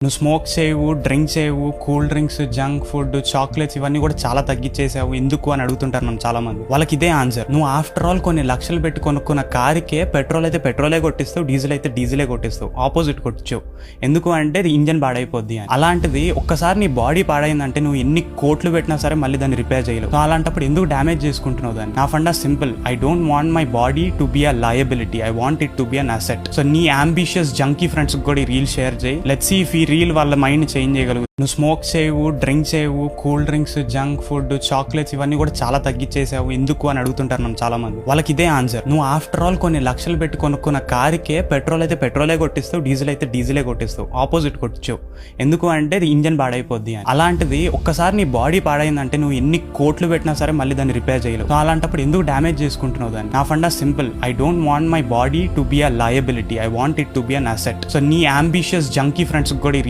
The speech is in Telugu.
నువ్వు స్మోక్ చేయవు, డ్రింక్ చేయవు, cool drinks, junk food, chocolates ఇవన్నీ కూడా చాలా తగ్గించేసావు ఎందుకు అని అడుగుతుంటారు నన్ను చాలా మంది. వాళ్ళకి ఇదే ఆన్సర్. నువ్వు ఆఫ్టర్ ఆల్ కొన్ని లక్షలు పెట్టి కొనుక్కున్న కారుకే పెట్రోల్ అయితే పెట్రోలే కొట్టిస్తావు, డీజిల్ అయితే డీజిలే కొట్టిస్తావు, ఆపోజిట్ కొట్టించావు. ఎందుకు అంటే అది ఇంజన్ పాడైపోద్ది అని. అలాంటిది ఒక్కసారి నీ బాడీ పాడైందంటే నువ్వు ఎన్ని కోట్లు పెట్టినా సరే మళ్ళీ దాన్ని రిపేర్ చేయలేవు. సో అలాంటప్పుడు ఎందుకు డ్యామేజ్ చేసుకుంటున్నావు దాన్ని? నా funda simple. I don't want my body to be a liability, I want it to be an asset. So నీ అంబిషియస్ జంకీ ఫ్రెండ్స్ కూడా ఈ రీల్ షేర్ చేయి. లెట్స్ సీ ఇఫ్ ఈ రీల్ వాళ్ళ మైండ్ చేంజ్ చేయగలుగు. నువ్వు స్మోక్ చేయవు, డ్రింక్ చేయవు, cool drinks, junk food, chocolates ఇవన్నీ కూడా చాలా తగ్గించేసావు ఎందుకు అని అడుగుతుంటారు నన్ను చాలా మంది. వాళ్ళకి ఇదే ఆన్సర్. నువ్వు ఆఫ్టర్ ఆల్ కొన్ని లక్షలు పెట్టి కొనుక్కున్న కారుకే పెట్రోల్ అయితే పెట్రోలే కొట్టిస్తావు, డీజిల్ అయితే డీజిలే కొట్టిస్తావు, ఆపోజిట్ కొట్టించావు. ఎందుకు అంటే అది ఇంజన్ పాడైపోద్ది అని. అలాంటిది ఒక్కసారి నీ బాడీ పాడైందంటే నువ్వు ఎన్ని కోట్లు పెట్టినా సరే మళ్ళీ దాన్ని రిపేర్ చేయలేవు. సో అలాంటప్పుడు ఎందుకు డ్యామేజ్ చేసుకుంటున్నావు దాన్ని? నా funda simple. I don't want my body to be a liability, I want it to be an asset. So నీ అంబిషియస్ జంకీ ఫ్రెండ్స్ కూడా ఈ